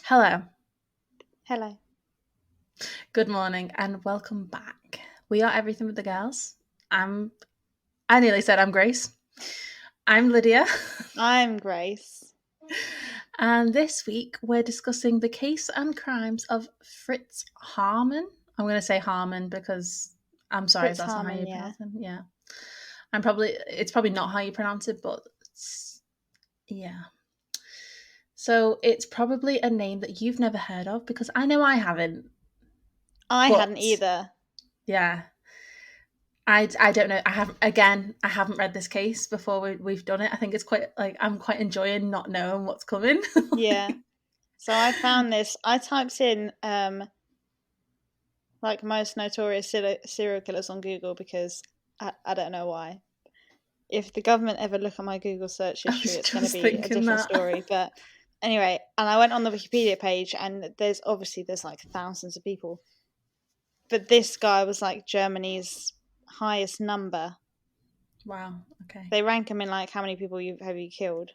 Hello, Hello. good morning, and welcome back. We are Everything with the Girls. I nearly said I'm Grace. I'm Lydia. I'm Grace. And this week we're discussing the case and crimes of Fritz Haarmann. I'm going to say Haarmann because I'm sorry if Fritz that's not how Haarmann, you yeah. pronounce him. Yeah. It's probably not how you pronounce it, but yeah. So it's probably a name that you've never heard of because I know I haven't. I But hadn't either. yeah, I don't know. I haven't read this case before we've done it. I think it's quite I'm quite enjoying not knowing what's coming. Yeah. So I found this. I typed in most notorious serial killers on Google because I don't know why. If the government ever look at my Google search I history, was it's going to just be a thinking different that. story. But anyway, and I went on the Wikipedia page, and there's like thousands of people, but this guy was like Germany's highest number. Wow. Okay. They rank him in like how many people have you killed,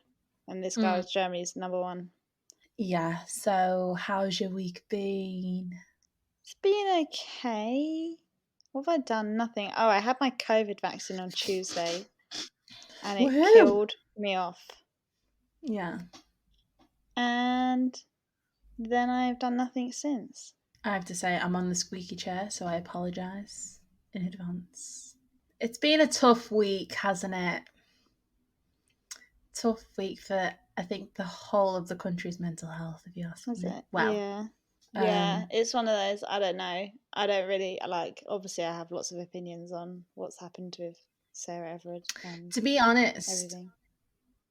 and this guy Mm. was Germany's number one. Yeah. So how's your week been? It's been okay. What have I done? Nothing. Oh, I had my COVID vaccine on Tuesday, and it Woohoo! killed me off. Yeah. And then I've done nothing since. I have to say I'm on the squeaky chair, so I apologise in advance. It's been a tough week, hasn't it? Tough week for I think the whole of the country's mental health, if you ask Was me. it? Well, Yeah. Yeah, it's one of those. I don't know. I don't really like. Obviously, I have lots of opinions on what's happened with Sarah Everard and to be honest, everything.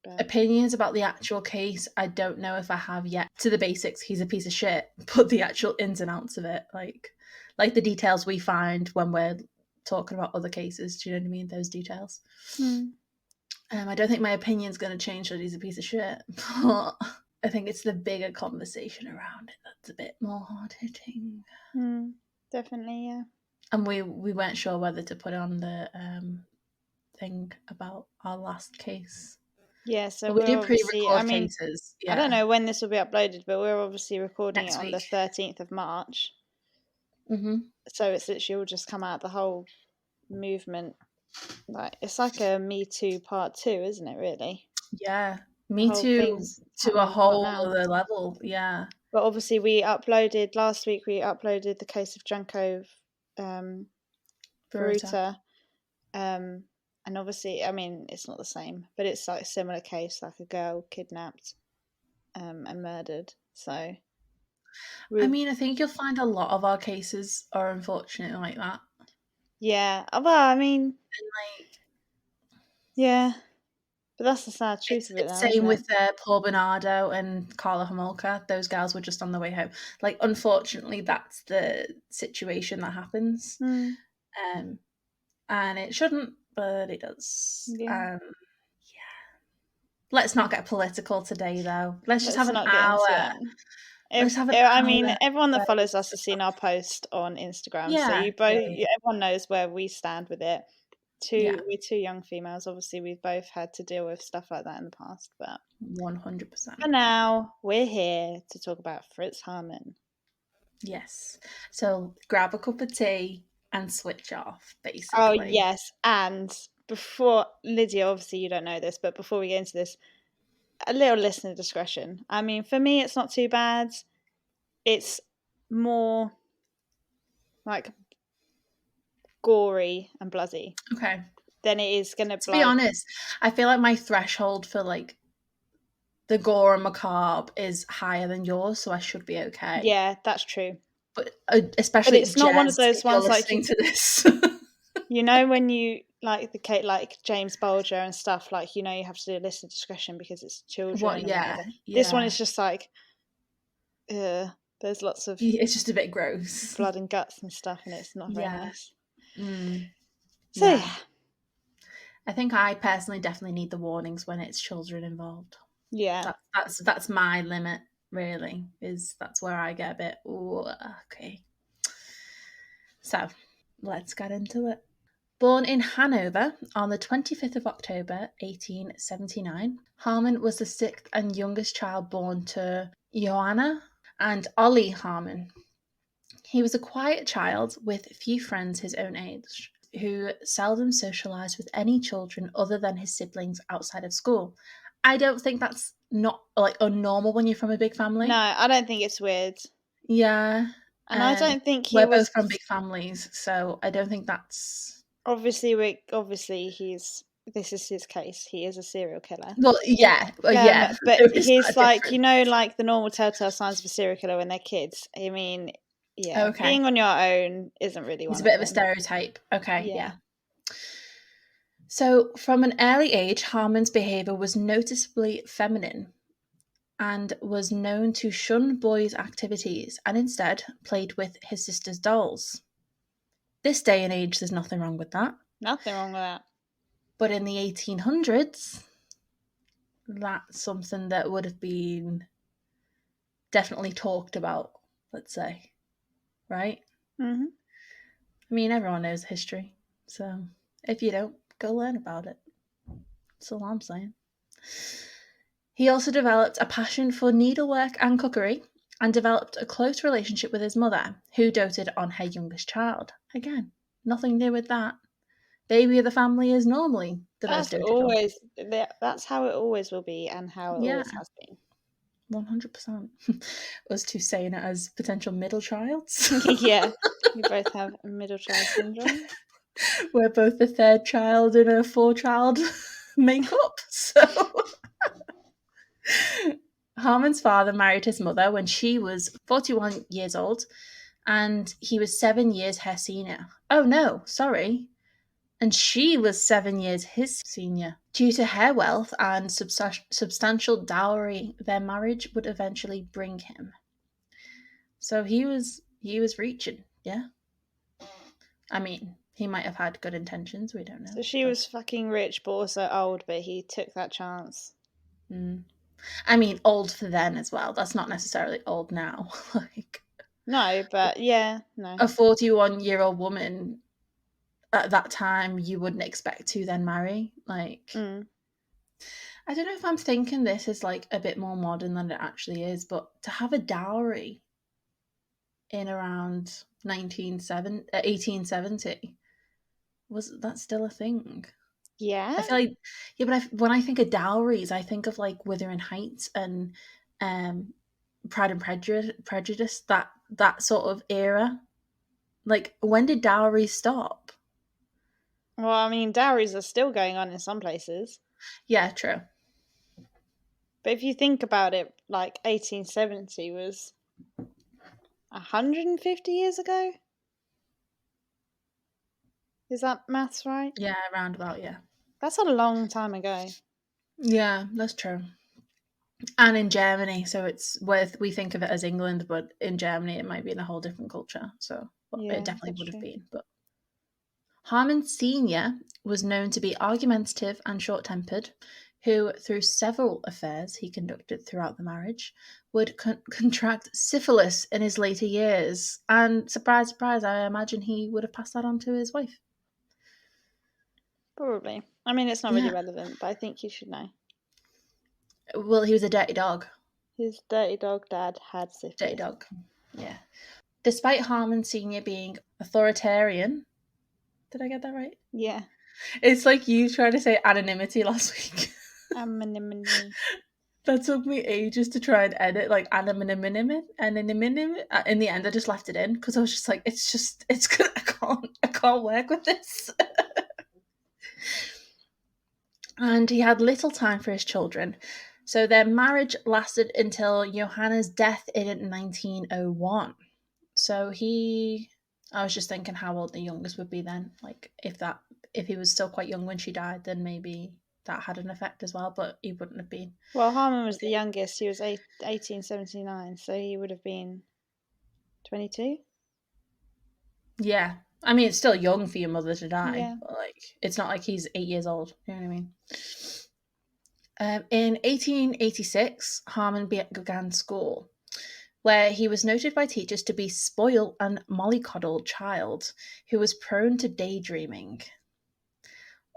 But opinions about the actual case, I don't know if I have yet. To the basics, he's a piece of shit, but the actual ins and outs of it, like the details we find when we're talking about other cases, do you know what I mean? Those details. I don't think my opinion's going to change that he's a piece of shit, but I think it's the bigger conversation around it that's a bit more hard-hitting. Definitely, yeah. And we weren't sure whether to put on the thing about our last case. Yeah, so But we we're do obviously, pre-record cases. Yeah. I don't know when this will be uploaded, but we're obviously recording Next it on week. the 13th of March. Mm-hmm. So it's literally all just come out, the whole movement. Like, it's like a Me Too part 2, isn't it, really? Yeah. The Me whole too, thing's to a happening part whole now. other level. Yeah. But obviously, last week, we uploaded the case of Junko Veruta. Veruta. And obviously, I mean, it's not the same, but it's like a similar case, like a girl kidnapped and murdered. So, I mean, I think you'll find a lot of our cases are unfortunately like that. yeah. Well, I mean, And like, yeah. But that's the sad truth it's of it now, same isn't it? with Paul Bernardo and Carla Homolka. Those gals were just on their way home. Like, unfortunately, that's the situation that happens. And it shouldn't, but it does. Yeah. Let's not get political today, though. Let's just have Let's an not get into hour. it. Let's have an I mean, hour everyone that where we follows us has just seen our post on Instagram, so yeah, yeah, everyone knows where we stand with it. yeah, We're two young females. Obviously, we've both had to deal with stuff like that in the past, but 100%. for now, we're here to talk about Fritz Haarmann. Yes. So grab a cup of tea and switch off, Oh, basically. yes. And before, Lydia, obviously you don't know this, but before we get into this, a little listener discretion. I mean, for me, it's not too bad. It's more like gory and bloody Okay. than it is going To be honest, I feel like my threshold for like the gore and macabre is higher than yours, so I should be okay. Yeah, that's true. But But especially it's not one of Jez, those if you're ones like listening to this. you know, when you like the Kate, like James Bulger and stuff, like, you know, you have to do listener discretion because it's children What? and Yeah, whatever. This one yeah. is just like, there's lots of It's just a bit gross. blood and guts and stuff, and it's not very Yeah. nice. So Yeah. I think I personally definitely need the warnings when it's children involved. yeah. That's my limit, really. That's where I get a bit, ooh, okay. So let's get into it. Born in Hanover on the 25th of October 1879, Haarmann was the sixth and youngest child born to Johanna And Ollie Haarmann. He was a quiet child with few friends his own age, who seldom socialised with any children other than his siblings outside of school. I don't think that's not like unnormal when you're from a big No, family. I don't think it's weird. Yeah. And I don't think he We're was. both from big families, so I don't think that's Obviously, this is his case. He is a serial killer. well, yeah, yeah. But There is he's that like, difference. like the normal telltale signs of a serial killer when they're kids. I mean, yeah, Okay, being on your own isn't really he's one a of bit of a them. stereotype. Okay, Yeah. yeah. So from an early age, Harmon's behaviour was noticeably feminine and was known to shun boys' activities and instead played with his sister's dolls. This day and age, there's nothing wrong with that. Nothing wrong with that. But in the 1800s, that's something that would have been definitely talked about, let's say, right? Mm-hmm. I mean, everyone knows history, so if you don't, go learn about it. That's all I'm saying. He also developed a passion for needlework and cookery and developed a close relationship with his mother, who doted on her youngest child. Again, nothing new with that. Baby of the family is normally the most That's doted on. always that's how it always will be, and how it Yeah, always has been. 100%. Us two saying it as potential middle childs. Yeah, we both have middle child syndrome. We're both the third child in a four-child makeup. So Harmon's father married his mother when she was 41 years old, and he was 7 years her senior. Oh no, sorry. And she was 7 years his senior. Due to her wealth and substantial dowry, their marriage would eventually bring him. So he was reaching, yeah. I mean, he might have had good intentions. We don't know. So she But, was fucking rich, but also old. But he took that chance. I mean, old for then as well. That's not necessarily old now. Like No, but yeah, no. a 41-year-old woman at that time, you wouldn't expect to then marry. Like, I don't know if I'm thinking this is like a bit more modern than it actually is, but to have a dowry in around 1870, was that still a thing? Yeah. I feel like, yeah, but when I think of dowries, I think of like Wuthering Heights and um, Pride and Prejudice, that sort of era. Like, when did dowries stop? Well, I mean, dowries are still going on in some places. Yeah, true. But if you think about it, like 1870 was 150 years ago. Is that maths right? Yeah, roundabout, yeah. That's a long time ago. Yeah, that's true. And in Germany, so it's worth we think of it as England, but in Germany it might be in a whole different culture. So well, it Yeah, definitely that's would have true. been. But Harmon Senior was known to be argumentative and short-tempered, who, through several affairs he conducted throughout the marriage, would contract syphilis in his later years. And surprise, surprise, I imagine he would have passed that on to his wife. Probably. I mean, it's not really Yeah. relevant, but I think you should know. Well, he was a dirty dog. His dirty dog dad had Dirty syphilis. dog. Yeah. Despite Harmon Senior being authoritarian, did I get that right? Yeah. It's like you trying to say anonymity last week. Anonymity. That took me ages to try and edit, like anonymity. In the end, I just left it in because I was just like, it's good. I can't work with this. And he had little time for his children. So their marriage lasted until Johanna's death in 1901. So I was just thinking how old the youngest would be then. Like if he was still quite young when she died, then maybe that had an effect as well, but he wouldn't have been. Well, Harmon was the youngest. He was 1879, so he would have been 22. Yeah. I mean, it's still young for your mother to die. Yeah. But like, it's not like he's 8 years old. You know what I mean? In 1886, Harmon began school, where he was noted by teachers to be spoiled and mollycoddled child who was prone to daydreaming.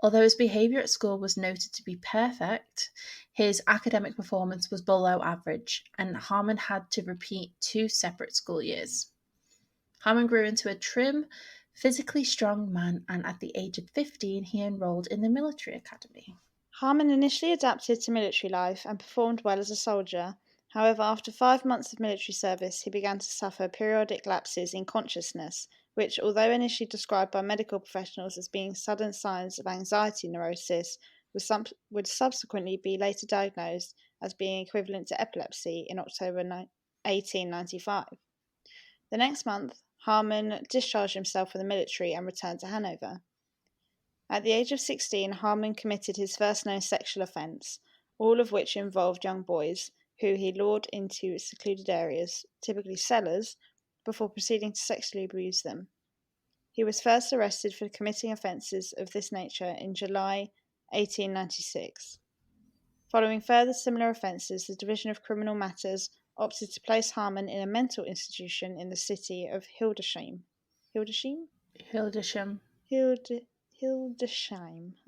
Although his behaviour at school was noted to be perfect, His academic performance was below average, and Haarmann had to repeat 2 separate school years. Haarmann grew into a trim, physically strong man, and at the age of 15, he enrolled in the military academy. Haarmann initially adapted to military life and performed well as a soldier. However, after 5 months of military service, he began to suffer periodic lapses in consciousness, which, although initially described by medical professionals as being sudden signs of anxiety neurosis, would subsequently be later diagnosed as being equivalent to epilepsy in October 1895. The next month, Haarmann discharged himself from the military and returned to Hanover. At the age of 16, Haarmann committed his first known sexual offence, all of which involved young boys, who he lured into secluded areas, typically cellars, before proceeding to sexually abuse them. He was first arrested for committing offences of this nature in July 1896. Following further similar offences, the Division of Criminal Matters opted to place Haarmann in a mental institution in the city of Hildesheim. Hildesheim? Hildesheim.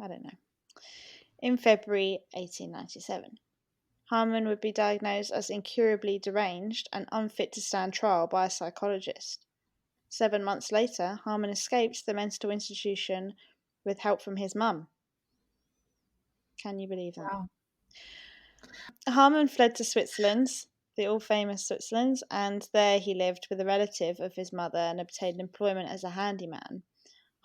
I don't know. In February 1897. Haarmann would be diagnosed as incurably deranged and unfit to stand trial by a psychologist. 7 months later, Haarmann escaped the mental institution with help from his mum. Can you believe that? Wow. Haarmann fled to Switzerland, the all-famous Switzerland, and there he lived with a relative of his mother and obtained employment as a handyman.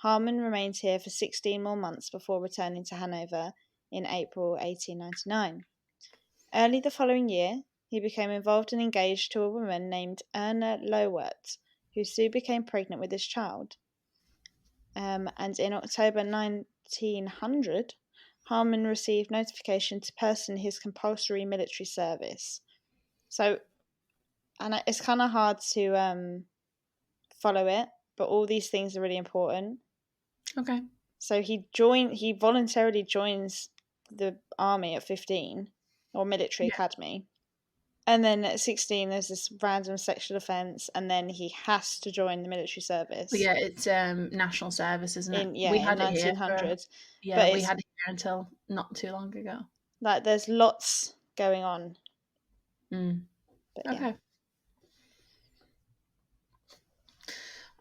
Haarmann remained here for 16 more months before returning to Hanover in April 1899. Early the following year, he became involved and engaged to a woman named Erna Lowert, who soon became pregnant with his child. And in October 1900, Haarmann received notification to person his compulsory military service. So, and it's kind of hard to follow it, but all these things are really important. Okay. So he voluntarily joins the army at 15, or military academy. And then at 16, there's this random sexual offence, and then he has to join the military service. But yeah, it's national service, isn't it? We had it here. 1900. But we had it here until not too long ago. Like, there's lots going on. But, okay.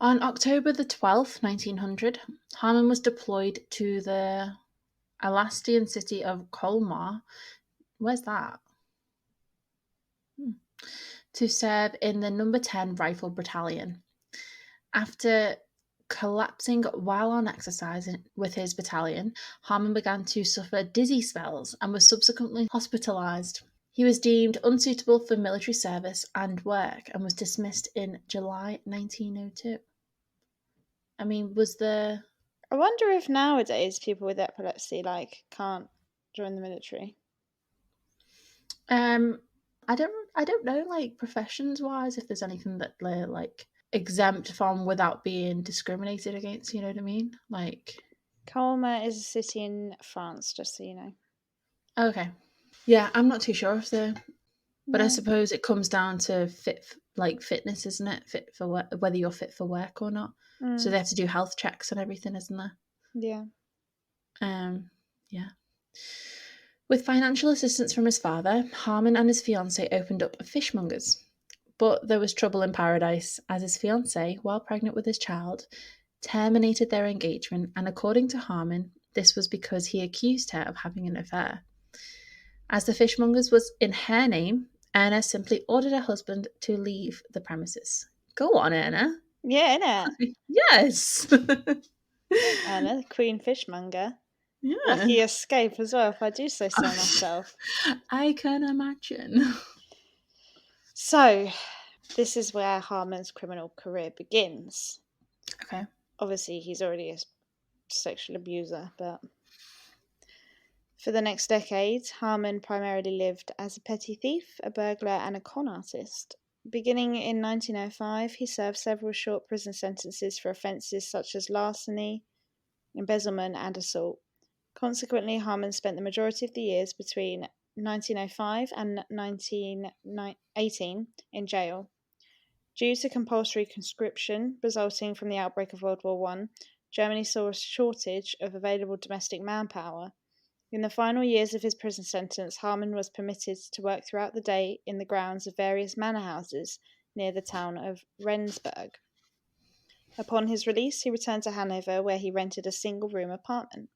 On October the 12th, 1900, Haarmann was deployed to the Alastian city of Colmar. Where's that? To serve in the number 10 Rifle Battalion. After collapsing while on exercise with his battalion, Haarmann began to suffer dizzy spells and was subsequently hospitalised. He was deemed unsuitable for military service and work and was dismissed in July 1902. I mean, I wonder if nowadays people with epilepsy can't join the military. I don't know, professions wise, if there's anything that they're exempt from without being discriminated against. You know what I mean? Colmar is a city in France, just so you know. Okay. Yeah, I'm not too sure if they're, but I suppose it comes down to fitness, isn't it? Fit for work, whether you're fit for work or not. So they have to do health checks and everything, isn't there? Yeah. Yeah. With financial assistance from his father, Haarmann and his fiancée opened up a fishmonger's. But there was trouble in paradise, as his fiancée, while pregnant with his child, terminated their engagement, and according to Haarmann, this was because he accused her of having an affair. As the fishmonger's was in her name, Erna simply ordered her husband to leave the premises. Go on, Erna. Yeah, innit? Yes. Erna, the Queen Fishmonger. Yeah. Lucky escape as well, if I do say so myself. I can imagine. So, this is where Haarmann's criminal career begins. Okay. Obviously, he's already a sexual abuser, but for the next decade, Haarmann primarily lived as a petty thief, a burglar, and a con artist. Beginning in 1905, he served several short prison sentences for offences such as larceny, embezzlement, and assault. Consequently, Haarmann spent the majority of the years between 1905 and 1918 in jail. Due to compulsory conscription resulting from the outbreak of World War I, Germany saw a shortage of available domestic manpower. In the final years of his prison sentence, Haarmann was permitted to work throughout the day in the grounds of various manor houses near the town of Rendsburg. Upon his release, he returned to Hanover, where he rented a single-room apartment.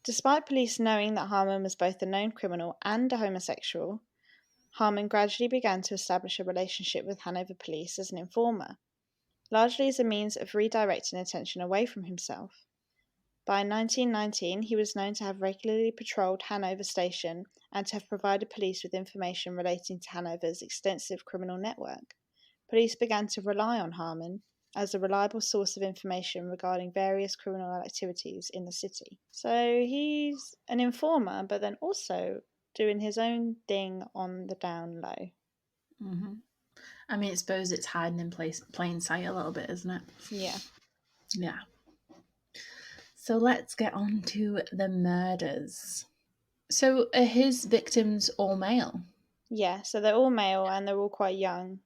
Despite police knowing that Haarmann was both a known criminal and a homosexual, Haarmann gradually began to establish a relationship with Hanover police as an informer, largely as a means of redirecting attention away from himself. By 1919, he was known to have regularly patrolled Hanover Station and to have provided police with information relating to Hanover's extensive criminal network. Police began to rely on Haarmann as a reliable source of information regarding various criminal activities in the city. So he's an informer, but then also doing his own thing on the down low. Mm-hmm. I mean, I suppose it's hiding in plain sight a little bit, isn't it? Yeah. Yeah. So let's get on to the murders. So are his victims all male? Yeah, so they're all male and they're all quite young.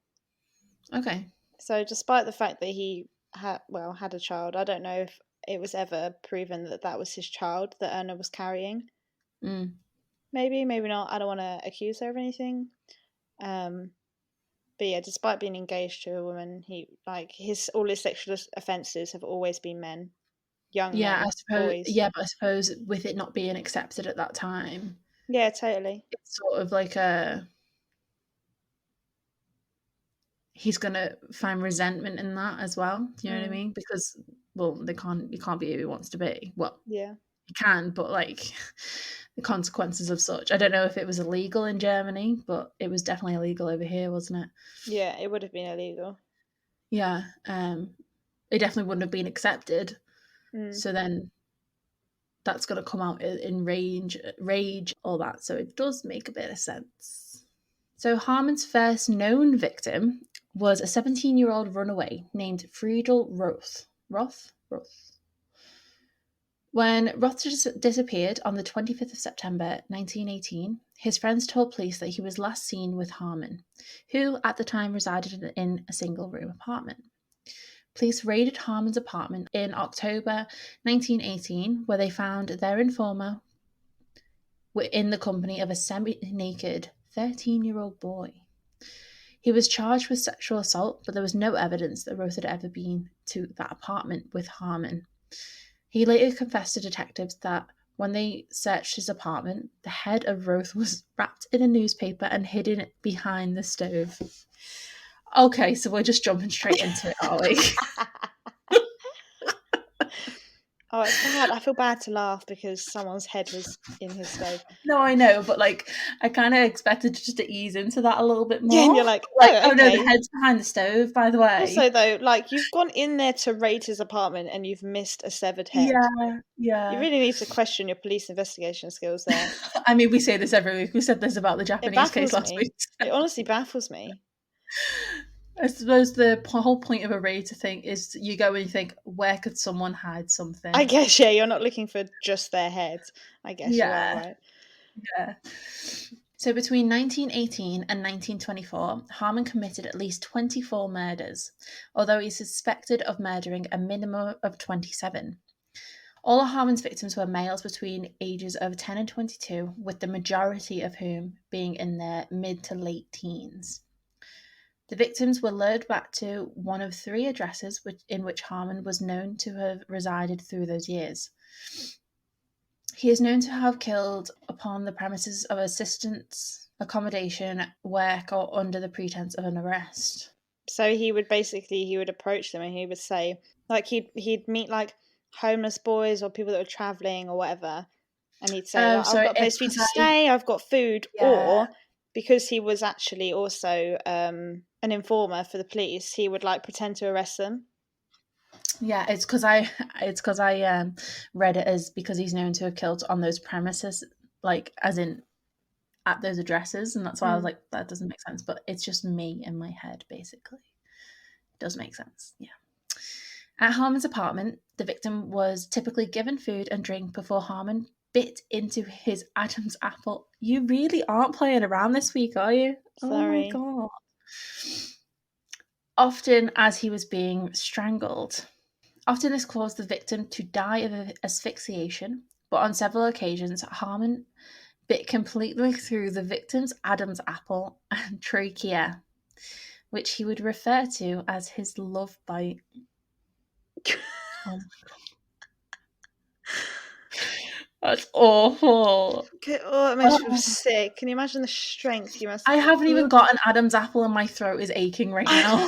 Okay. So despite the fact that he had a child, I don't know if it was ever proven that that was his child that Erna was carrying. Mm. Maybe, maybe not. I don't want to accuse her of anything. But yeah, despite being engaged to a woman, all his sexual offences have always been men, young Yeah, men, I suppose. boys. Yeah, but I suppose with it not being accepted at that time, Yeah, totally. it's sort of like he's gonna find resentment in that as well. Do you know what I mean? Because he can't be who he wants to be. Well, Yeah. he can, but like the consequences of such. I don't know if it was illegal in Germany, but it was definitely illegal over here, wasn't it? Yeah, it would have been illegal. Yeah. It definitely wouldn't have been accepted. Mm. So then that's going to come out in rage, all that. So it does make a bit of sense. So Harmon's first known victim was a 17-year-old runaway named Friedel Roth. Roth? When Roth disappeared on the 25th of September 1918, his friends told police that he was last seen with Haarmann, who at the time resided in a single-room apartment. Police raided Haarmann's apartment in October 1918, where they found their informer in the company of a semi-naked 13-year-old boy. He was charged with sexual assault, but there was no evidence that Roth had ever been to that apartment with Haarmann. He later confessed to detectives that when they searched his apartment, the head of Roth was wrapped in a newspaper and hidden behind the stove. Okay, so we're just jumping straight into it, are we? Oh, it's bad. I feel bad to laugh because someone's head was in his stove. No, I know, but like I kind of expected just to ease into that a little bit more. Yeah, and you're like, like, oh, oh no, okay. the head's behind the stove, by the way. Also, though, like you've gone in there to raid his apartment and you've missed a severed head. Yeah. You really need to question your police investigation skills there. I mean, we say this every week. We said this about the Japanese case last week. It honestly baffles me. I suppose the whole point of a raid to think is you go and you think, where could someone hide something? I guess, yeah, you're not looking for just their head. I guess you are, right? Yeah. So between 1918 and 1924, Haarmann committed at least 24 murders, although he's suspected of murdering a minimum of 27. All of Haarmann's victims were males between ages of 10 and 22, with the majority of whom being in their mid to late teens. The victims were lured back to one of 3 addresses in which Haarmann was known to have resided through those years. He is known to have killed upon the premises of assistance, accommodation, work, or under the pretense of an arrest. So he would approach them and he would say, like he'd meet like homeless boys or people that were traveling or whatever, and he'd say, I've got a place for you to stay, I've got food, or because he was actually also an informer for the police, he would like pretend to arrest them. Yeah, it's because I read it as because he's known to have killed on those premises, like as in at those addresses, and that's why I was like, that doesn't make sense. But it's just me in my head, basically. It does make sense, yeah. At Haarmann's apartment, the victim was typically given food and drink before Haarmann bit into his Adam's apple. You really aren't playing around this week, are you? Sorry. Oh my god. Often as he was being strangled. Often this caused the victim to die of asphyxiation, but on several occasions, Haarmann bit completely through the victim's Adam's apple and trachea, which he would refer to as his love bite. Oh, that's awful. Oh, it makes you feel sick. Can you imagine the strength you must I have? haven't even got an Adam's apple and my throat is aching right now.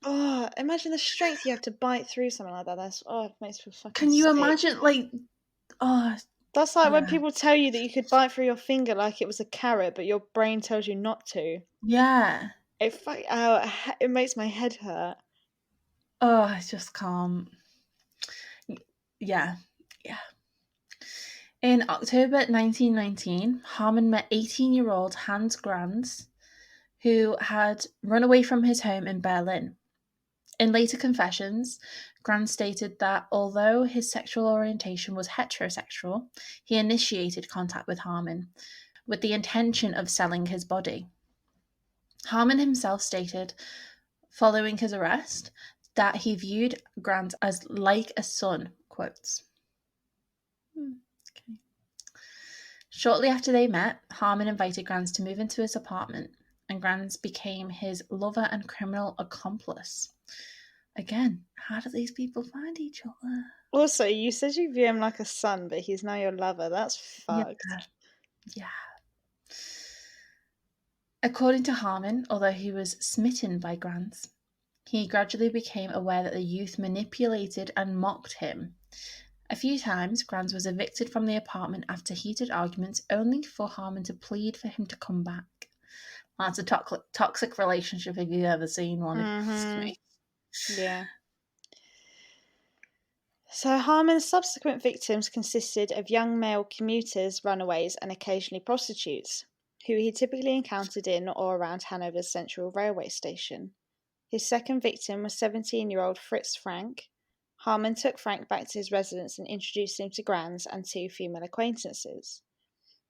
Oh, imagine the strength you have to bite through something like that. It makes me feel fucking Can you sick. imagine, like, oh, That's like when yeah. people tell you that you could bite through your finger like it was a carrot, but your brain tells you not to. Yeah. It makes my head hurt. Oh, I just can't. Yeah. Yeah. In October 1919, Haarmann met 18-year-old Hans Granz, who had run away from his home in Berlin. In later confessions, Granz stated that although his sexual orientation was heterosexual, he initiated contact with Haarmann with the intention of selling his body. Haarmann himself stated, following his arrest, that he viewed Granz as like a son, quotes. Okay. Shortly after they met, Haarmann invited Granz to move into his apartment, and Granz became his lover and criminal accomplice. Again, how do these people find each other? Also, you said you view him like a son, but he's now your lover. That's fucked. Yeah. According to Haarmann, although he was smitten by Granz, he gradually became aware that the youth manipulated and mocked him. A few times, Granz was evicted from the apartment after heated arguments, only for Haarmann to plead for him to come back. That's a toxic relationship if you've ever seen one, if you ask me. Yeah. So Haarmann's subsequent victims consisted of young male commuters, runaways, and occasionally prostitutes, who he typically encountered in or around Hanover's central railway station. His second victim was 17-year-old Fritz Frank. Haarmann took Frank back to his residence and introduced him to Granz and two female acquaintances.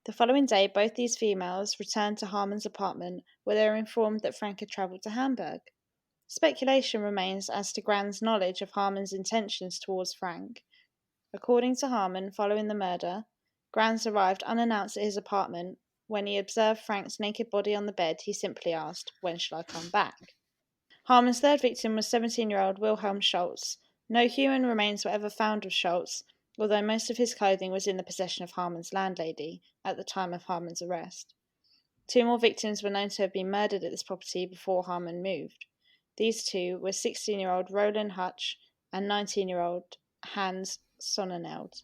The following day, both these females returned to Haarmann's apartment, where they were informed that Frank had travelled to Hamburg. Speculation remains as to Granz's knowledge of Haarmann's intentions towards Frank. According to Haarmann, following the murder, Granz arrived unannounced at his apartment. When he observed Frank's naked body on the bed, he simply asked, "When shall I come back?" Haarmann's third victim was 17-year-old Wilhelm Schultz. No human remains were ever found of Schultz, although most of his clothing was in the possession of Haarmann's landlady at the time of Haarmann's arrest. Two more victims were known to have been murdered at this property before Haarmann moved. These two were 16-year-old Roland Hutch and 19-year-old Hans Sonneneld.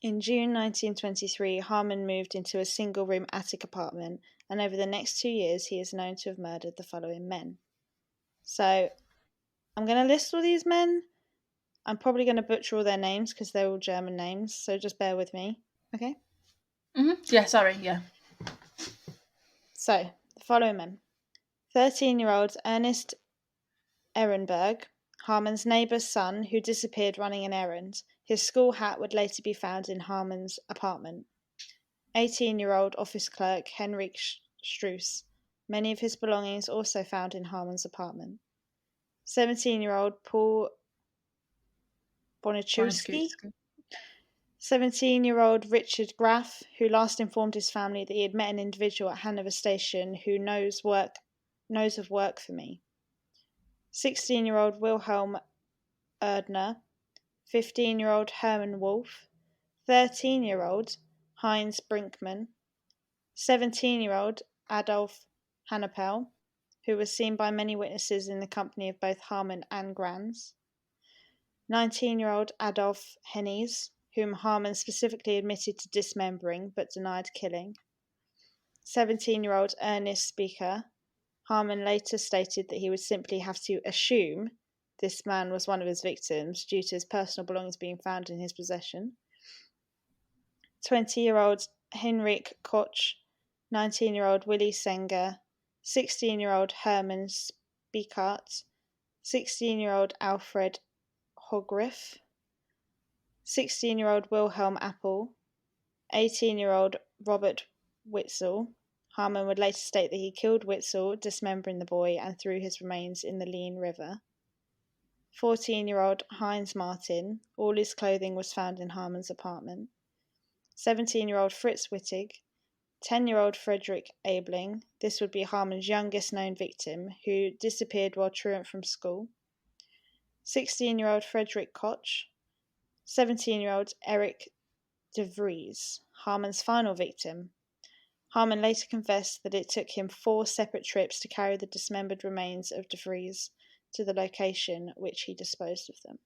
In June 1923, Haarmann moved into a single-room attic apartment, and over the next 2 years he is known to have murdered the following men. So, I'm going to list all these men. I'm probably going to butcher all their names because they're all German names, so just bear with me, okay? Yeah, sorry, yeah. So, the following men. 13-year-old Ernest Ehrenberg, Haarmann's neighbour's son who disappeared running an errand. His school hat would later be found in Haarmann's apartment. 18-year-old office clerk Henrik Struess. Many of his belongings also found in Haarmann's apartment. 17-year-old Paul Bonichowski. 17-year-old Richard Graf, who last informed his family that he had met an individual at Hanover Station who knows of work for me. 16-year-old Wilhelm Erdner, 15-year-old Hermann Wolf, 13-year-old Heinz Brinkmann, 17-year-old Adolf Hannapel, who was seen by many witnesses in the company of both Haarmann and Granz, 19-year-old Adolf Hennies, whom Haarmann specifically admitted to dismembering but denied killing, 17-year-old Ernest Speaker. Haarmann later stated that he would simply have to assume this man was one of his victims due to his personal belongings being found in his possession. 20-year-old Heinrich Koch, 19-year-old Willy Senger, 16-year-old Hermann Spiekart, 16-year-old Alfred Hogriff, 16-year-old Wilhelm Appel, 18-year-old Robert Witzel. Haarmann would later state that he killed Witzel, dismembering the boy, and threw his remains in the Leine River. 14-year-old Heinz Martin. All his clothing was found in Haarmann's apartment. 17-year-old Fritz Wittig. 10-year-old Frederick Abling. This would be Haarmann's youngest known victim, who disappeared while truant from school. 16-year-old Frederick Koch. 17-year-old Eric de Vries, Haarmann's final victim. Haarmann later confessed that it took him 4 separate trips to carry the dismembered remains of de Vries to the location which he disposed of them.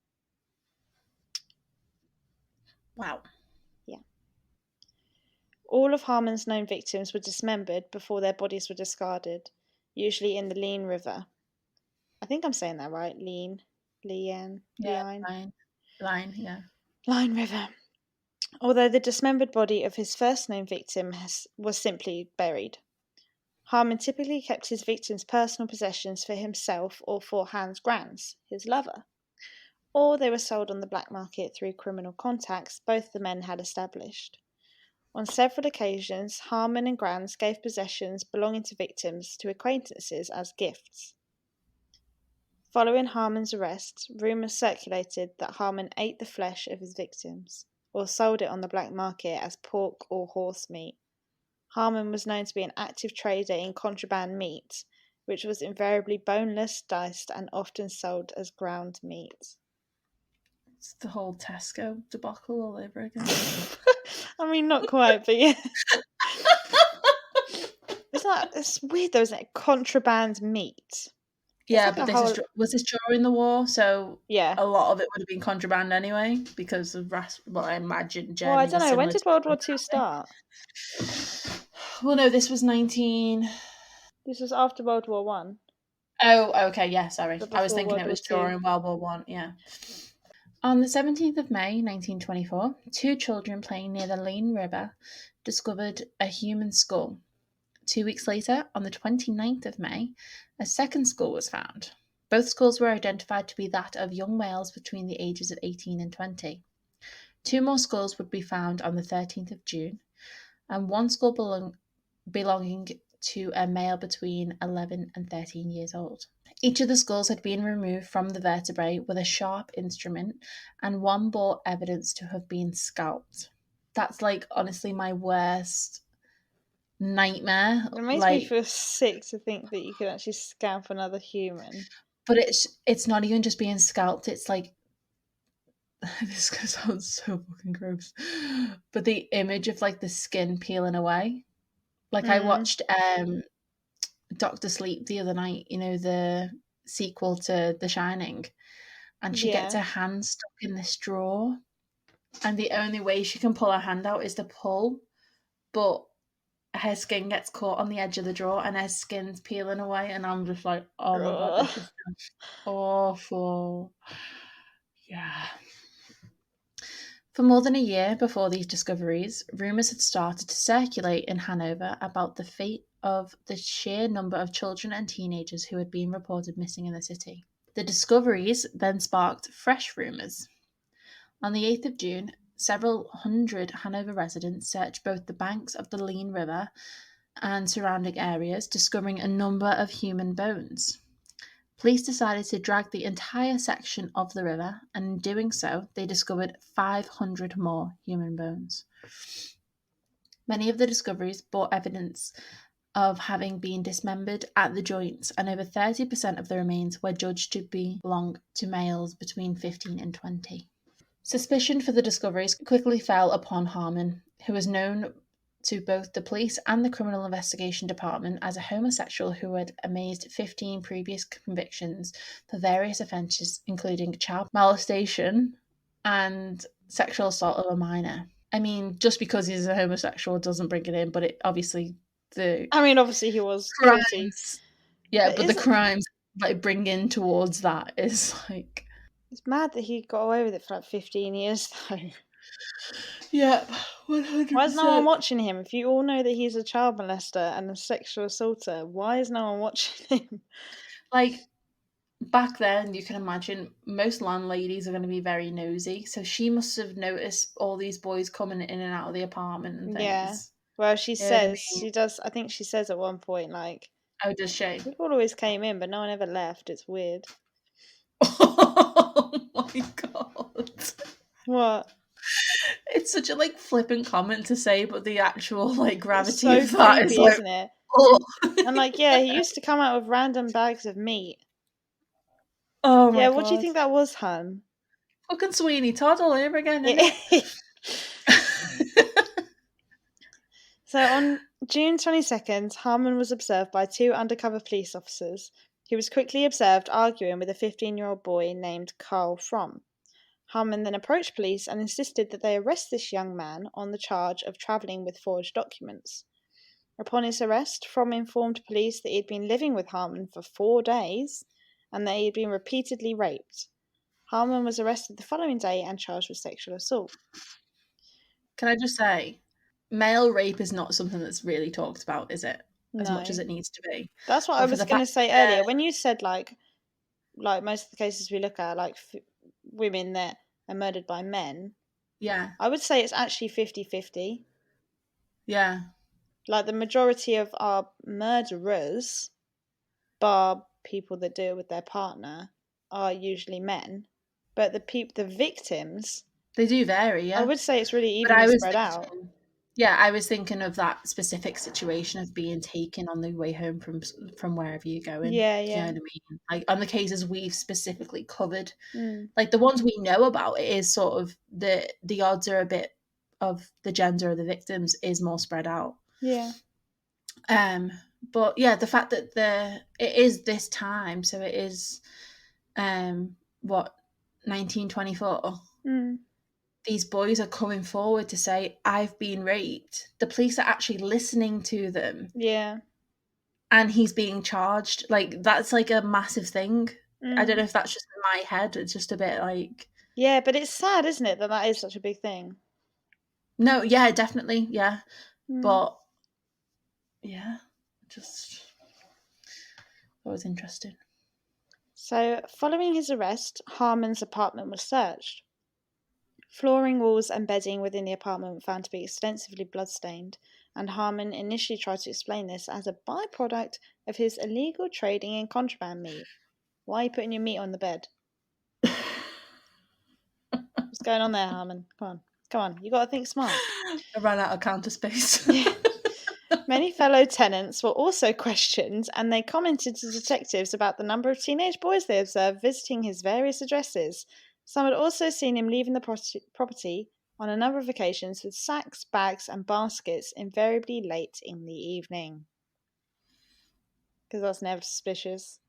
Wow. Yeah. All of Haarmann's known victims were dismembered before their bodies were discarded, usually in the Lein River. I think I'm saying that right. Lein. Line, yeah. Lein River. Although the dismembered body of his first known victim was simply buried. Haarmann typically kept his victims' personal possessions for himself or for Hans Granz, his lover, or they were sold on the black market through criminal contacts both the men had established. On several occasions, Haarmann and Granz gave possessions belonging to victims to acquaintances as gifts. Following Haarmann's arrest, rumours circulated that Haarmann ate the flesh of his victims, or sold it on the black market as pork or horse meat. Haarmann was known to be an active trader in contraband meat, which was invariably boneless, diced, and often sold as ground meat. It's the whole Tesco debacle all over again. I mean, not quite, but yeah. It's weird though, isn't it? Contraband meat. Yeah, like but was this during the war? So yeah, a lot of it would have been contraband anyway because of I imagine Germany. Well, I don't know. When did World War II start? Well, no, this was 19. This was after World War One. Oh, okay, yeah, sorry. I was thinking it was during World War One, yeah. On the 17th of May, 1924, 2 children playing near the Lein River discovered a human skull. 2 weeks later, on the 29th of May, a second skull was found. Both skulls were identified to be that of young males between the ages of 18 and 20. 2 more skulls would be found on the 13th of June, and 1 skull belonging to a male between 11 and 13 years old. Each of the skulls had been removed from the vertebrae with a sharp instrument, and 1 bore evidence to have been scalped. That's honestly my worst nightmare. It makes me feel sick to think that you could actually scalp another human. But it's not even just being scalped, it's this sounds so fucking gross. But the image of the skin peeling away. I watched Dr. Sleep the other night, the sequel to The Shining, and she gets her hand stuck in this drawer, and the only way she can pull her hand out is to pull, but her skin gets caught on the edge of the drawer and her skin's peeling away, and I'm just like, oh my god, this is awful. Yeah. For more than a year before these discoveries, rumours had started to circulate in Hanover about the fate of the sheer number of children and teenagers who had been reported missing in the city. The discoveries then sparked fresh rumours. On the 8th of June, several hundred Hanover residents searched both the banks of the Lein River and surrounding areas, discovering a number of human bones. Police decided to drag the entire section of the river, and in doing so, they discovered 500 more human bones. Many of the discoveries bore evidence of having been dismembered at the joints, and over 30% of the remains were judged to belong to males between 15 and 20. Suspicion for the discoveries quickly fell upon Haarmann, who was known to both the police and the Criminal Investigation Department as a homosexual who had amazed 15 previous convictions for various offences, including child molestation and sexual assault of a minor. I mean, just because he's a homosexual doesn't bring it in, but it obviously obviously he was crimes, guilty. Yeah, but the crimes bring in towards that is It's mad that he got away with it for 15 years, though. Yeah, 100%. Why is no one watching him? If you all know that he's a child molester and a sexual assaulter, why is no one watching him? Back then, you can imagine most landladies are going to be very nosy, so she must have noticed all these boys coming in and out of the apartment and things. Yeah. Well, she says, she does, I think she says at one point, oh, does she? People always came in, but no one ever left. It's weird. Oh my god. What? It's such a like flippant comment to say, but the actual like It's gravity so of that is creepy, like, isn't it? oh, And like, yeah, he used to come out with random bags of meat. oh my Yeah, what do you god. think that was, hun? Fucking Sweeney Todd all over again, isn't it? So on June 22nd, Haarmann was observed by 2 undercover police officers. He was quickly observed arguing with a 15-year-old boy named Carl Fromm. Haarmann then approached police and insisted that they arrest this young man on the charge of travelling with forged documents. Upon his arrest, Fromm informed police that he had been living with Haarmann for 4 days and that he had been repeatedly raped. Haarmann was arrested the following day and charged with sexual assault. Can I just say, male rape is not something that's really talked about, is it? As much as No. it needs to be. That's what I But for was the going to fact say that earlier. When you said, like most of the cases we look at, like women that are murdered by men, yeah, I would say it's actually 50-50. yeah, Like, the majority of our murderers, bar people that do it with their partner, are usually men. But the victims, they do vary, I yeah. would say it's really But evenly spread out. I was thinking of that specific situation of being taken on the way home from wherever you're going. Yeah, Do you know yeah. what I mean? Like on the cases we've specifically covered, Mm, like the ones we know about, it is sort of the odds are a bit of the gender of the victims is more spread out. yeah. But yeah, the fact that it is this time, so it is, what, 1924. Mm, These boys are coming forward to say, I've been raped. The police are actually listening to them, yeah. and he's being charged. Like, that's like a massive thing. I don't know Mm. if that's just in my head. It's just a bit like, Yeah, but it's sad, isn't it, that that is such a big thing? no, yeah, definitely, yeah. Mm. But yeah, just that was interesting. So, following his arrest, Haarmann's apartment was searched. Flooring, walls, and bedding within the apartment were found to be extensively bloodstained, and Haarmann initially tried to explain this as a byproduct of his illegal trading in contraband meat. Why are you putting your meat on the bed? What's going on there, Haarmann? Come on, you got to think smart. I ran out of counter space. Yeah. Many fellow tenants were also questioned, and they commented to detectives about the number of teenage boys they observed visiting his various addresses. Some had also seen him leaving the property on a number of occasions with sacks, bags, and baskets, invariably late in the evening. Because that's never suspicious.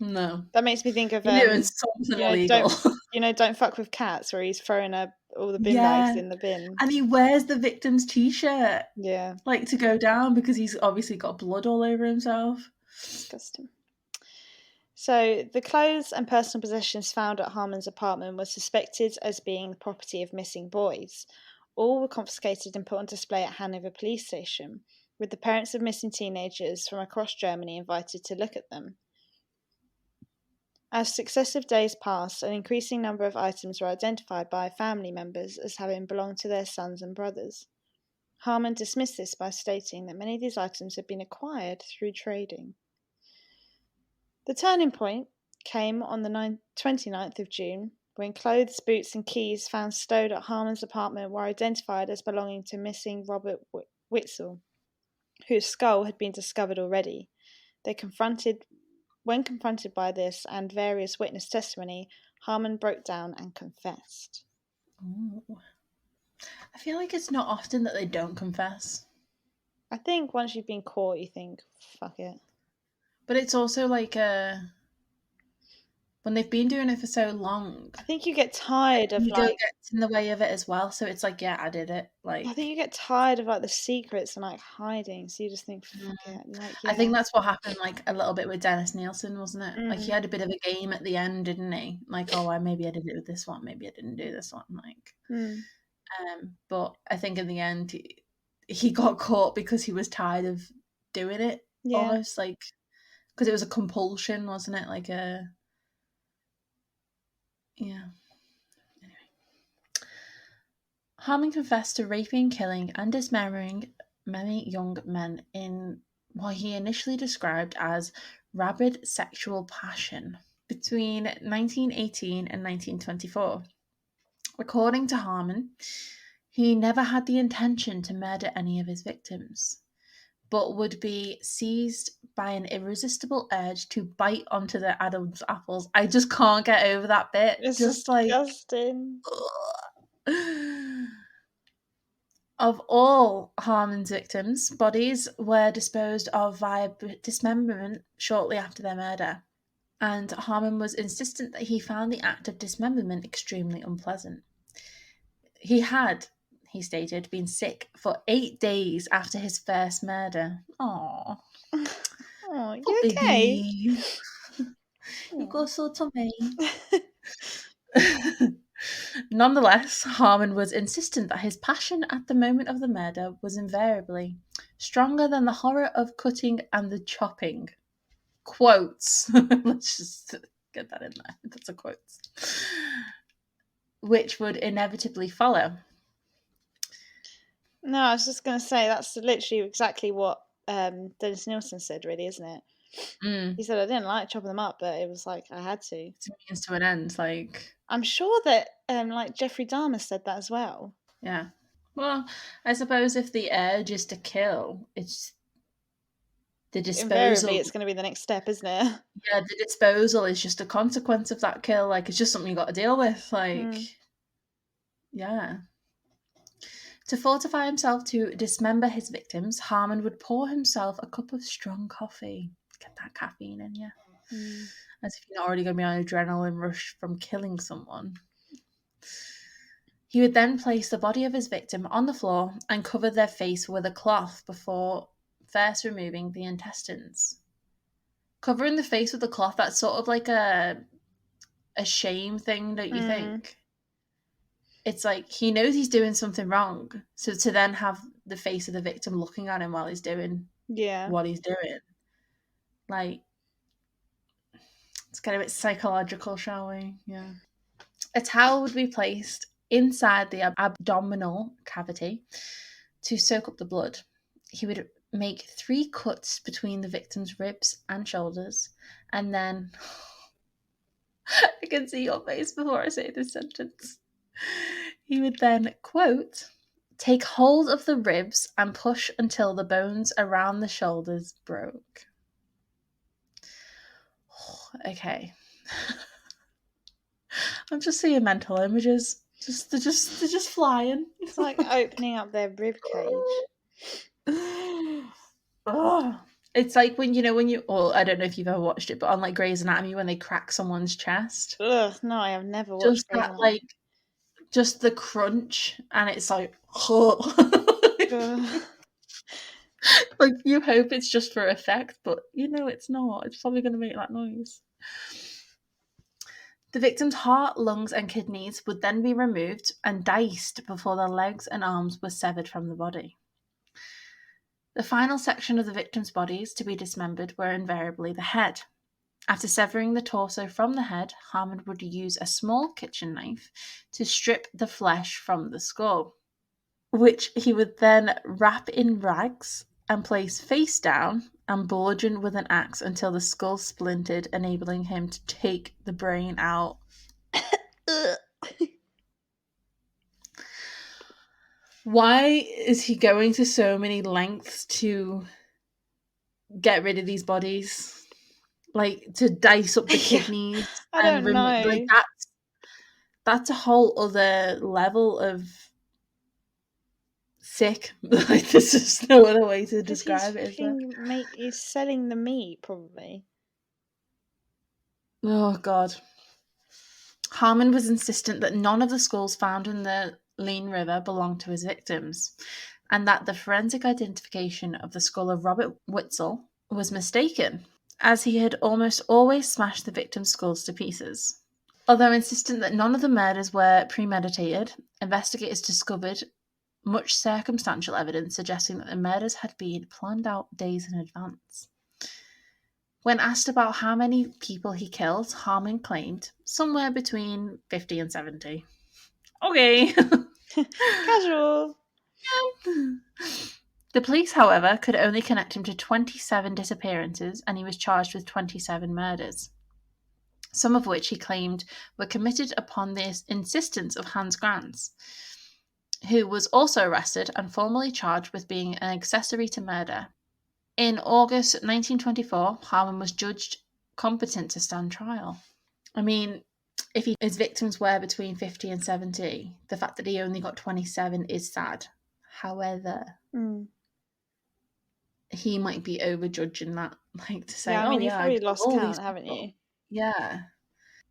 No. That makes me think of You're doing something illegal. don't fuck with cats, where he's throwing all the bin bags Yeah. in the bin. And he wears the victim's t-shirt, Yeah, like, to go down because he's obviously got blood all over himself. disgusting. So, the clothes and personal possessions found at Haarmann's apartment were suspected as being the property of missing boys. All were confiscated and put on display at Hanover police station, with the parents of missing teenagers from across Germany invited to look at them. As successive days passed, an increasing number of items were identified by family members as having belonged to their sons and brothers. Haarmann dismissed this by stating that many of these items had been acquired through trading. The turning point came on the 29th of June, when clothes, boots, and keys found stowed at Haarmann's apartment were identified as belonging to missing Robert Witzel, whose skull had been discovered already. When confronted by this and various witness testimony, Haarmann broke down and confessed. Ooh. I feel like it's not often that they don't confess. I think once you've been caught, you think, fuck it. But it's also like when they've been doing it for so long, I think you get tired of ego gets in the way of it as well. So it's like, yeah, I did it. Like, I think you get tired of the secrets and hiding, so you just think, fuck it. I think that's what happened like a little bit with Dennis Nielsen, wasn't it? Like, he Mm. had a bit of a game at the end, didn't he? Like, oh, maybe I did it with this one, maybe I didn't do this one. Like, Mm. but I think in the end, he got caught because he was tired of doing it. Yeah. Almost like because it was a compulsion, wasn't it? Like yeah. Anyway. Haarmann confessed to raping, killing, and dismembering many young men in what he initially described as rabid sexual passion between 1918 and 1924. According to Haarmann, he never had the intention to murder any of his victims, but would be seized by an irresistible urge to bite onto the Adam's apples. I just can't get over that bit. It's Just like, disgusting. of all Harmon's victims, bodies were disposed of via dismemberment shortly after their murder, and Harmon was insistent that he found the act of dismemberment extremely unpleasant. He stated, been sick for 8 days after his first murder. Aww. Oh, Poor you okay? baby. You got so tummy. Nonetheless, Harmon was insistent that his passion at the moment of the murder was invariably stronger than the horror of cutting and the chopping. Quotes. Let's just get that in there. That's a quote. Which would inevitably follow. No, I was just going to say that's literally exactly what Dennis Nielsen said, really, isn't it? He said, I didn't like chopping them up, but it was like I had to. It's a means to an end. Like, I'm sure that like Jeffrey Dahmer said that as well. Yeah. Well, I suppose if the urge is to kill, it's the disposal. Invariably, it's going to be the next step, isn't it? Yeah, the disposal is just a consequence of that kill. Like, it's just something you got to deal with. Like, yeah. To fortify himself to dismember his victims, Harmon would pour himself a cup of strong coffee. Get that caffeine in you. As if you're not already going to be on an adrenaline rush from killing someone. He would then place the body of his victim on the floor and cover their face with a cloth before first removing the intestines. Covering the face with a cloth, that's sort of like a shame thing, don't you think? It's like he knows he's doing something wrong, so to then have the face of the victim looking at him while he's doing what he's doing, like, let's get a bit psychological, shall we? Yeah. A towel would be placed inside the abdominal cavity to soak up the blood. He would make 3 cuts between the victim's ribs and shoulders, and then I can see your face before I say this sentence. He would then, quote, take hold of the ribs and push until the bones around the shoulders broke. Okay. I'm just seeing mental images. They're just flying. It's like opening up their rib cage. Oh. It's like when well, I don't know if you've ever watched it, but on like Grey's Anatomy when they crack someone's chest. Ugh, no, I have never watched just that, like, just the crunch, and it's like, like, you hope it's just for effect, but it's not. It's probably going to make that noise. The victim's heart, lungs, and kidneys would then be removed and diced before the legs and arms were severed from the body. The final section of the victim's bodies to be dismembered were invariably the head. After severing the torso from the head, Haarmann would use a small kitchen knife to strip the flesh from the skull, which he would then wrap in rags and place face down and bludgeon with an axe until the skull splintered, enabling him to take the brain out. Why is he going to so many lengths to get rid of these bodies? Like, to dice up the kidneys? I don't know. Like, that's a whole other level of sick. Like, there's just no other way to describe it, is there? He's selling the meat, probably. Oh, God. Haarmann was insistent that none of the skulls found in the Lean River belonged to his victims, and that the forensic identification of the skull of Robert Witzel was mistaken, as he had almost always smashed the victims' skulls to pieces. Although insistent that none of the murders were premeditated, investigators discovered much circumstantial evidence suggesting that the murders had been planned out days in advance. When asked about how many people he killed, Haarmann claimed somewhere between 50 and 70. Okay. Casual. The police, however, could only connect him to 27 disappearances, and he was charged with 27 murders. some of which he claimed were committed upon the insistence of Hans Granz, who was also arrested and formally charged with being an accessory to murder. In August 1924, Haarmann was judged competent to stand trial. I mean, if his victims were between 50 and 70, the fact that he only got 27 is sad. However, he might be overjudging that, like to say, Yeah, I mean, you've I probably killed lost all count, these haven't people. you? Yeah.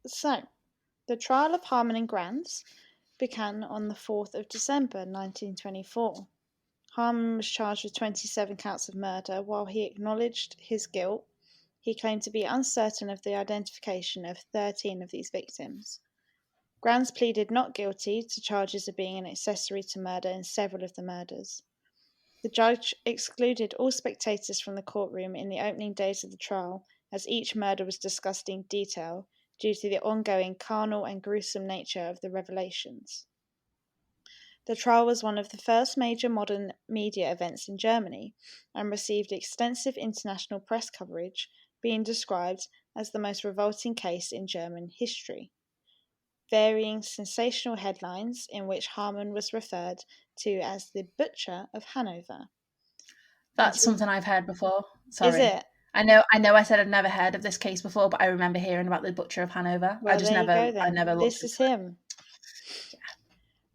So, the trial of Haarmann and Granz began on the 4th of December 1924. Haarmann was charged with 27 counts of murder. While he acknowledged his guilt, he claimed to be uncertain of the identification of 13 of these victims. Granz pleaded not guilty to charges of being an accessory to murder in several of the murders. The judge excluded all spectators from the courtroom in the opening days of the trial, as each murder was discussed in detail due to the ongoing carnal and gruesome nature of the revelations. The trial was one of the first major modern media events in Germany and received extensive international press coverage, being described as the most revolting case in German history. Varying sensational headlines in which Haarmann was referred to as the Butcher of Hanover. That's something I've heard before. Is Sorry. it? I know I said I'd never heard of this case before, but I remember hearing about the Butcher of Hanover. Well, there you go I then. never looked This is into it. him.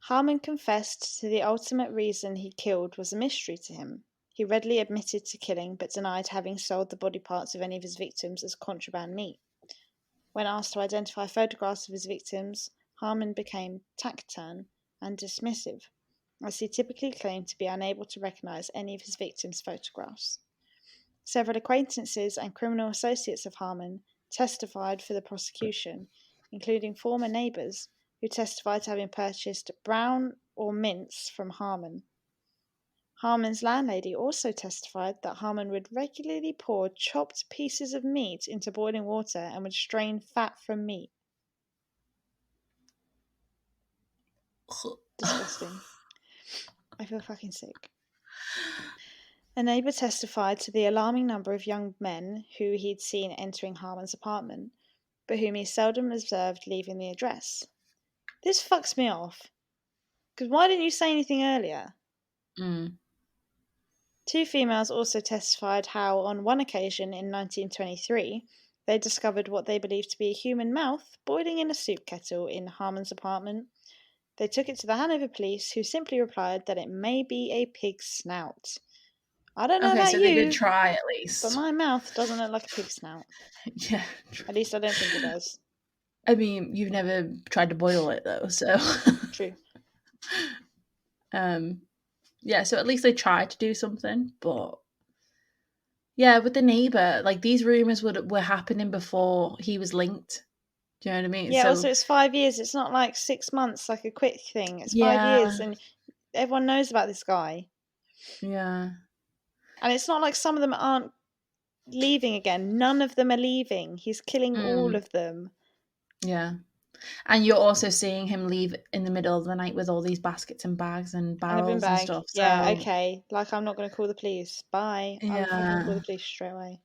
Haarmann confessed to the ultimate reason he killed was a mystery to him. He readily admitted to killing, but denied having sold the body parts of any of his victims as contraband meat. When asked to identify photographs of his victims, Haarmann became taciturn and dismissive, as he typically claimed to be unable to recognize any of his victims' photographs. Several acquaintances and criminal associates of Haarmann testified for the prosecution, including former neighbours who testified to having purchased brown or mince from Haarmann. Haarmann's landlady also testified that Haarmann would regularly pour chopped pieces of meat into boiling water and would strain fat from meat. Disgusting. I feel fucking sick. A neighbour testified to the alarming number of young men who he'd seen entering Haarmann's apartment, but whom he seldom observed leaving the address. This fucks me off. Because why didn't you say anything earlier? Two females also testified how, on one occasion in 1923, they discovered what they believed to be a human mouth boiling in a soup kettle in Haarmann's apartment. They took it to the Hanover police, who simply replied that it may be a pig's snout. I don't know Okay, about so you, they did try at but least. my mouth doesn't look like a pig's snout. Yeah. At least I don't think it does. I mean, you've never tried to boil it though, so. True. Yeah, so at least they tried to do something, but yeah, with the neighbour, like these rumours were happening before he was linked. Do you know what I mean? Yeah, So also it's 5 years. It's not like 6 months, like a quick thing. It's 5 yeah, years, and everyone knows about this guy. yeah. And it's not like some of them aren't leaving again. None of them are leaving. He's killing all of them. Yeah. And you're also seeing him leave in the middle of the night with all these baskets and bags and And a bin barrels and bag. stuff. Yeah, So okay. Like, I'm not going to call the police. Bye. I would fucking call yeah, the police straight away.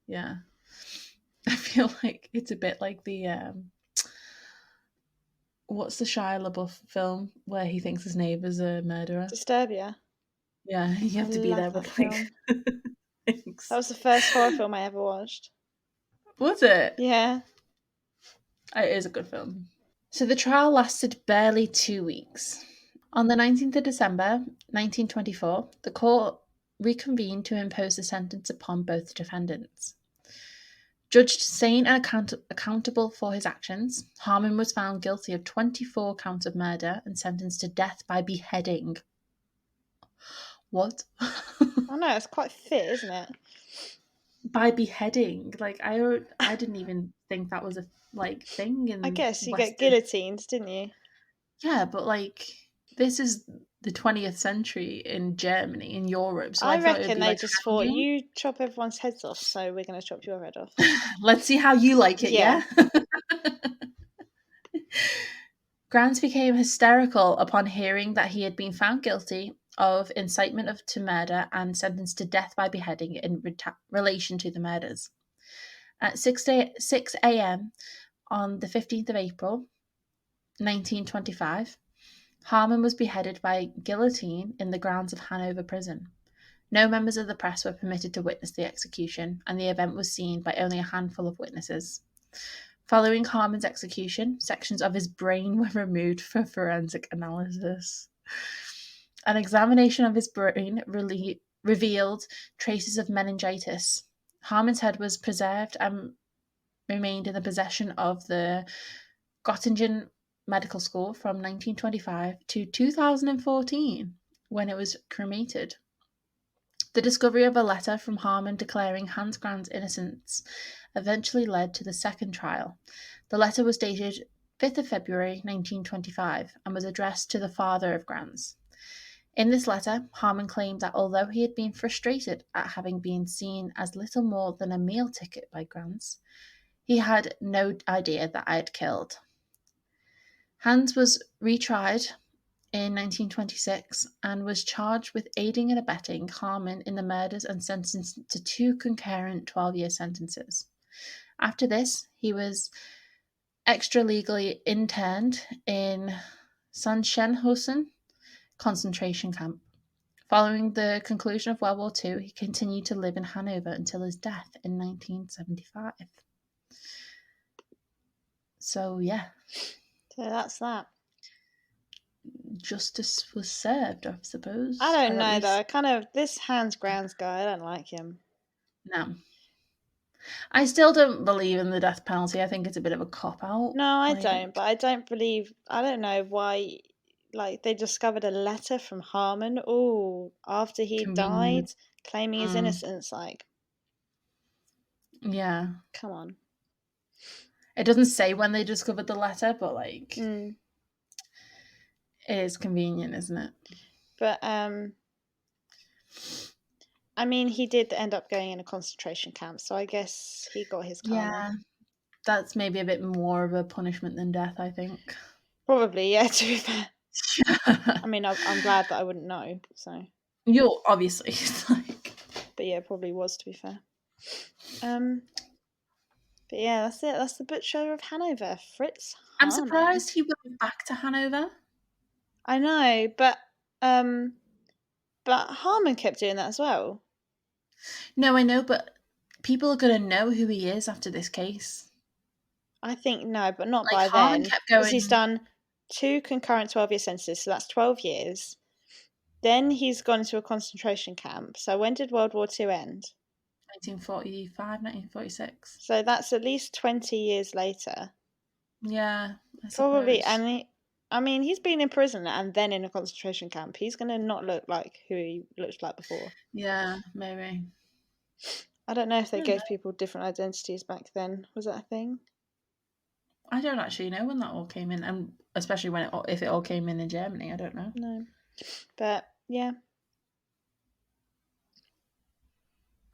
yeah. I feel like it's a bit like the what's the Shia LaBeouf film where he thinks his neighbour's a murderer? Disturbia. Yeah, you have I to be love there that with like film. things. That was the first horror film I ever watched. Was it? Yeah. It is a good film. So the trial lasted barely 2 weeks. On the 19th of December 1924, the court reconvened to impose the sentence upon both defendants. Judged sane and accountable for his actions, Haarmann was found guilty of 24 counts of murder and sentenced to death by beheading. What? I know, it's quite fit, isn't it? By beheading? Like I didn't even think that was a thing in I guess you get Western. guillotines, didn't you? Yeah, but this is the 20th century in Germany, in Europe, so I I thought it would reckon be they like just thought, hanging. you chop everyone's heads off, so we're going to chop your head off. Let's see how you like it, Yeah. yeah? Granz became hysterical upon hearing that he had been found guilty of incitement to murder and sentenced to death by beheading in relation to the murders. At 6 a.m. on the 15th of April, 1925, Haarmann was beheaded by guillotine in the grounds of Hanover prison. No members of the press were permitted to witness the execution, and the event was seen by only a handful of witnesses. Following Haarmann's execution, sections of his brain were removed for forensic analysis. An examination of his brain revealed traces of meningitis. Haarmann's head was preserved and remained in the possession of the Göttingen Medical School from 1925 to 2014, when it was cremated. The discovery of a letter from Haarmann declaring Hans Grand's innocence eventually led to the second trial. The letter was dated 5th of February 1925 and was addressed to the father of Grand's. In this letter, Haarmann claimed that although he had been frustrated at having been seen as little more than a meal ticket by Grand's, he had no idea that I had killed. Hans was retried in 1926 and was charged with aiding and abetting Haarmann in the murders and sentenced to 2 concurrent 12-year sentences. After this, he was extra-legally interned in Sachsenhausen concentration camp. Following the conclusion of World War II, he continued to live in Hanover until his death in 1975. So, yeah. So that's that. Justice was served, I suppose. I don't know, though. This Hans Grand's guy, I don't like him. No. I still don't believe in the death penalty. I think it's a bit of a cop-out. No, I don't. But I don't know why, they discovered a letter from Haarmann, after he died, claiming his innocence. Yeah. Come on. It doesn't say when they discovered the letter, but, it is convenient, isn't it? But, I mean, he did end up going in a concentration camp, so I guess he got his karma. Yeah, that's maybe a bit more of a punishment than death, I think. Probably, yeah, to be fair. I mean, I'm glad that I wouldn't know, so. You're obviously, But yeah, it probably was, to be fair. But yeah, that's it. That's the Butcher of Hanover, Fritz Haarmann. I'm surprised he went back to Hanover. I know, but Haarmann kept doing that as well. No, I know, but people are going to know who he is after this case. I think no, but not by Haarmann then. kept going. Because he's done 2 concurrent 12-year sentences, so that's 12 years. Then he's gone into a concentration camp. So when did World War II end? 1945, 1946. So that's at least 20 years later. Yeah, I Probably. suppose. And he's been in prison and then in a concentration camp. He's going to not look like who he looked like before. Yeah, maybe. I don't know if they gave people different identities back then. Was that a thing? I don't actually know when that all came in, and especially if it all came in Germany. I don't know. No, but yeah.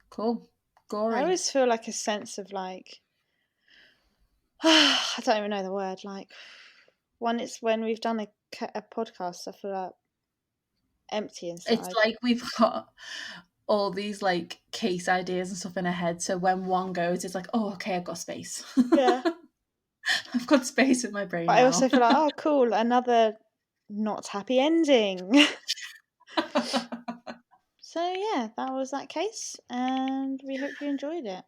Cool. Gory. I always feel like a sense of I don't even know the word. When we've done a podcast, I feel like empty inside. It's like we've got all these case ideas and stuff in our head. So when one goes, it's like, oh, okay, I've got space. Yeah. I've got space in my brain. But I also feel like, oh, cool, another not happy ending. So yeah, that was that case, and we hope you enjoyed it.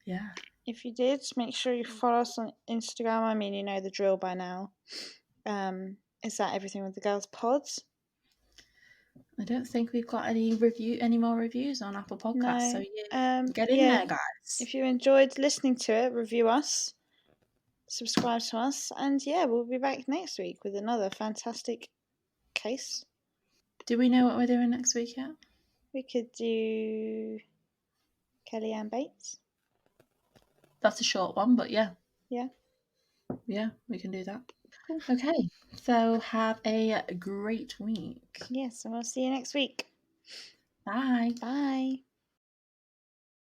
Yeah. If you did, make sure you follow us on Instagram. I mean, you know the drill by now. Is that everything with the girls pods? I don't think we've got any more reviews on Apple Podcasts. No. So get in there, guys. If you enjoyed listening to it, review us, subscribe to us, and yeah, we'll be back next week with another fantastic case. Do we know what we're doing next week yet? We could do Kellyanne Bates. That's a short one, but yeah. Yeah. Yeah, we can do that. Cool. Okay, so have a great week. Yes, and we'll see you next week. Bye. Bye.